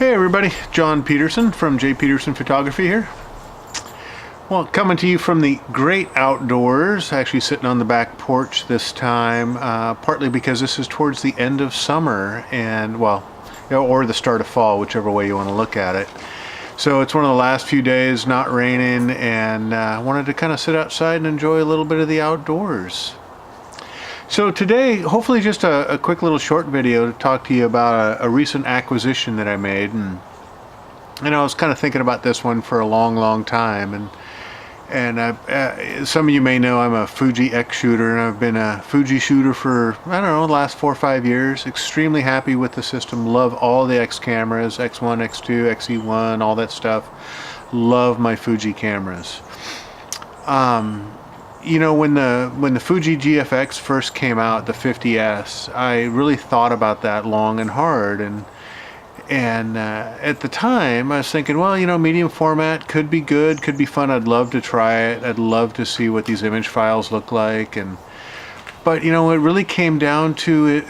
Hey everybody, John Peterson from J. Peterson Photography here. Well, coming to you from the great outdoors, actually sitting on the back porch this time, partly because this is towards the end of summer and, well, or the start of fall, whichever way you want to look at it. So it's one of the last few days, not raining, and I wanted to kind of sit outside and enjoy a little bit of the outdoors. So today, hopefully just a quick little short video to talk to you about a recent acquisition that I made. And I was kind of thinking about this one for a long time. And some of you may know I'm a Fuji X shooter, and I've been a Fuji shooter for, I don't know, the last 4 or 5 years. Extremely happy with the system. Love all the X cameras, X1, X2, XE1, all that stuff. Love my Fuji cameras. You know, when the Fuji GFX first came out, the 50S, I really thought about that long and hard, and at the time I was thinking, well, you know, medium format could be good, could be fun. I'd love to try it. I'd love to see what these image files look like. But you know, it really came down to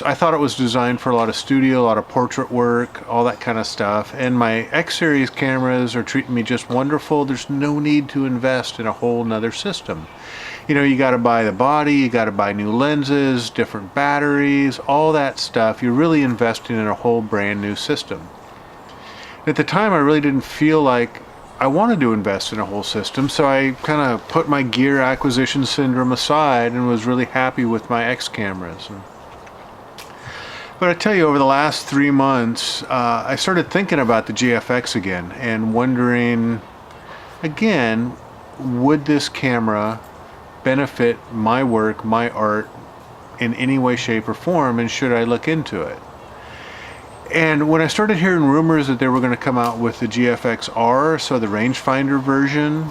I thought it was designed for a lot of studio, a lot of portrait work, all that kind of stuff. And my X series cameras are treating me just wonderful. There's no need to invest in a whole nother system. You know, you got to buy the body, you got to buy new lenses, different batteries, all that stuff. You're really investing in a whole brand new system. At the time, I really didn't feel like I wanted to invest in a whole system, so I kind of put my gear acquisition syndrome aside and was really happy with my X cameras. But I tell you, over the last 3 months, I started thinking about the GFX again and wondering, again, would this camera benefit my work, my art, in any way, shape, or form, and should I look into it? And when I started hearing rumors that they were going to come out with the GFX-R, so the rangefinder version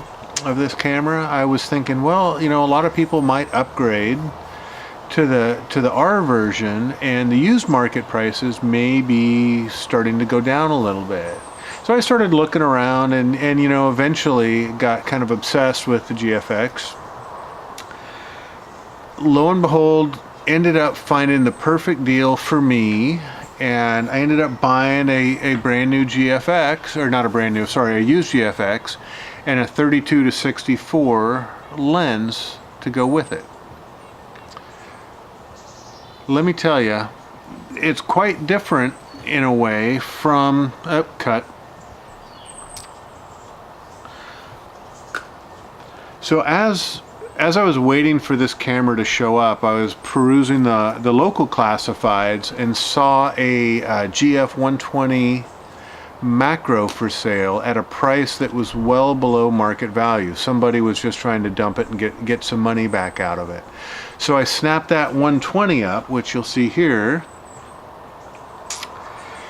of this camera, I was thinking, well, you know, a lot of people might upgrade to the R version, and the used market prices may be starting to go down a little bit. So I started looking around and you know, eventually got kind of obsessed with the GFX. Lo and behold, ended up finding the perfect deal for me, and I ended up buying a brand new GFX, or not a brand new, sorry, a used GFX, and a 32 to 64 lens to go with it. Let me tell you, it's quite different in a way from, cut. So as I was waiting for this camera to show up, I was perusing the local classifieds and saw a GF 120 macro for sale at a price that was well below market value. Somebody was just trying to dump it and get some money back out of it. So I snapped that 120 up, which you'll see here,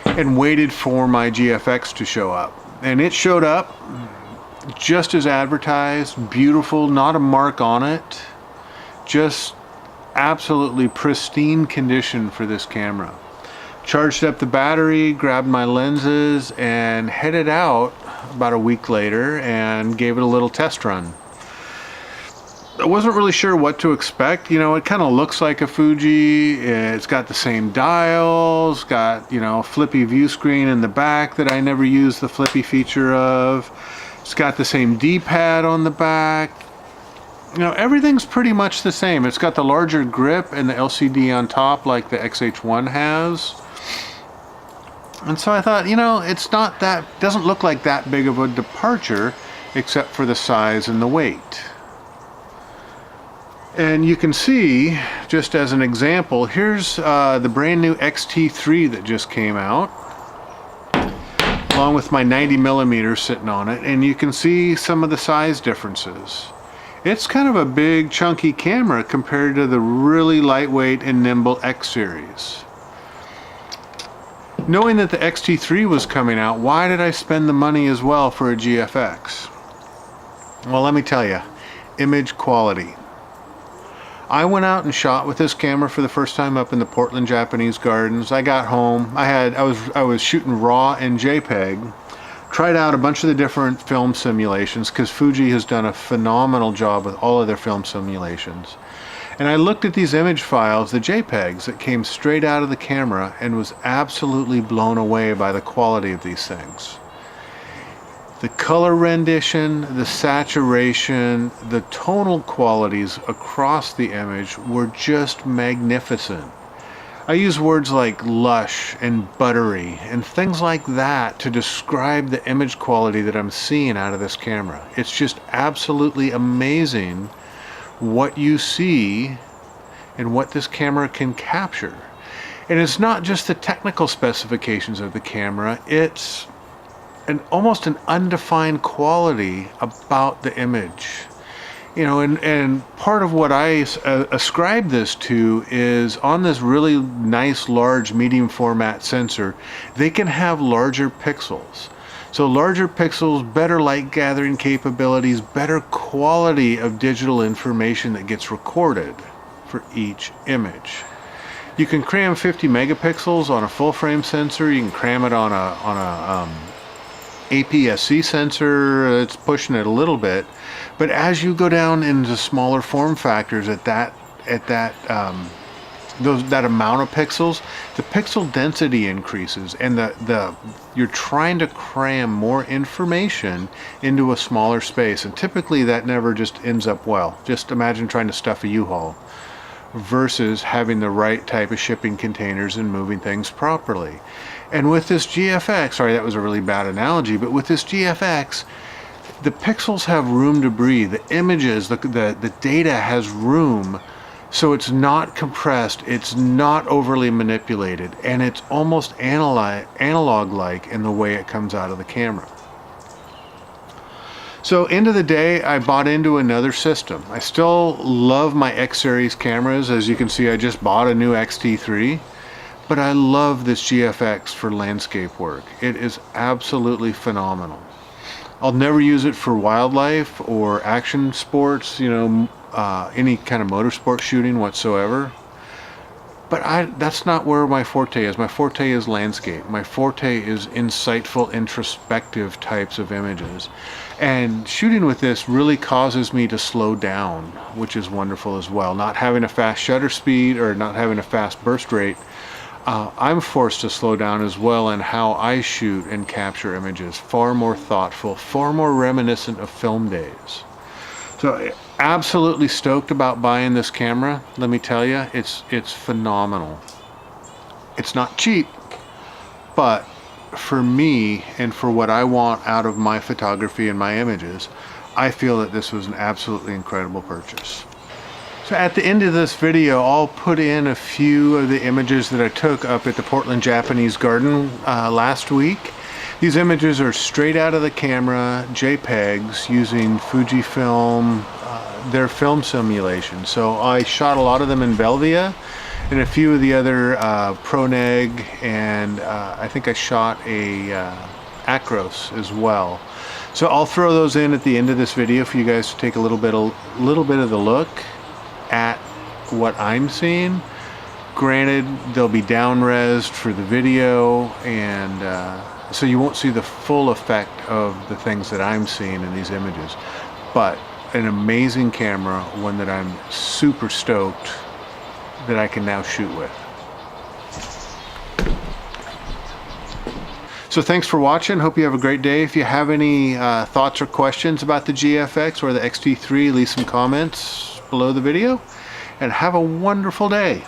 and waited for my GFX to show up. And it showed up just as advertised, beautiful, not a mark on it, just absolutely pristine condition for this camera. Charged up the battery, grabbed my lenses, and headed out about a week later and gave it a little test run. I wasn't really sure what to expect. You know, it kind of looks like a Fuji. It's got the same dials, got, you know, a flippy view screen in the back that I never used the flippy feature of. It's got the same D-pad on the back. You know, everything's pretty much the same. It's got the larger grip and the LCD on top like the XH1 has. And so I thought, you know, it's not that, doesn't look like that big of a departure except for the size and the weight. And you can see, just as an example, here's the brand new XT3 that just came out, along with my 90mm sitting on it, and you can see some of the size differences. It's kind of a big chunky camera compared to the really lightweight and nimble X series. Knowing that the XT3 was coming out, why did I spend the money as well for a GFX? Well, let me tell you, image quality. I went out and shot with this camera for the first time up in the Portland Japanese Gardens. I got home, I was shooting RAW and JPEG, tried out a bunch of the different film simulations because Fuji has done a phenomenal job with all of their film simulations. And I looked at these image files, the JPEGs that came straight out of the camera, and was absolutely blown away by the quality of these things. The color rendition, the saturation, the tonal qualities across the image were just magnificent. I use words like lush and buttery and things like that to describe the image quality that I'm seeing out of this camera. It's just absolutely amazing what you see and what this camera can capture. And it's not just the technical specifications of the camera, it's almost an undefined quality about the image. You know, and part of what I ascribe this to is on this really nice large medium format sensor, they can have larger pixels. So larger pixels, better light gathering capabilities, better quality of digital information that gets recorded for each image. You can cram 50 megapixels on a full frame sensor. You can cram it on a APS-C sensor. It's pushing it a little bit, but as you go down into smaller form factors at that amount of pixels, the pixel density increases, and you're trying to cram more information into a smaller space, and typically that never just ends up well. Just imagine trying to stuff a U-Haul versus having the right type of shipping containers and moving things properly. And with this GFX, sorry, that was a really bad analogy, but with this GFX, the pixels have room to breathe. The images, the data has room, so it's not compressed, it's not overly manipulated, and it's almost analog-like in the way it comes out of the camera. So end of the day, I bought into another system. I still love my X series cameras. As you can see, I just bought a new X-T3, but I love this GFX for landscape work. It is absolutely phenomenal. I'll never use it for wildlife or action sports, you know, any kind of motorsport shooting whatsoever. But that's not where my forte is. My forte is landscape. My forte is insightful, introspective types of images. And shooting with this really causes me to slow down, which is wonderful as well. Not having a fast shutter speed or not having a fast burst rate, I'm forced to slow down as well in how I shoot and capture images. Far more thoughtful, far more reminiscent of film days. So absolutely stoked about buying this camera. Let me tell you, it's phenomenal. It's not cheap, but for me and for what I want out of my photography and my images, I feel that this was an absolutely incredible purchase. So at the end of this video, I'll put in a few of the images that I took up at the Portland Japanese Garden last week. These images are straight out of the camera, JPEGs, using Fujifilm, their film simulation. So I shot a lot of them in Velvia and a few of the other ProNeg, and I think I shot a Acros as well. So I'll throw those in at the end of this video for you guys to take a little bit of the look at what I'm seeing. Granted, they'll be down-resed for the video, and so you won't see the full effect of the things that I'm seeing in these images. But an amazing camera, one that I'm super stoked that I can now shoot with. So thanks for watching. Hope you have a great day. If you have any thoughts or questions about the GFX or the X-T3, leave some comments below the video, and have a wonderful day.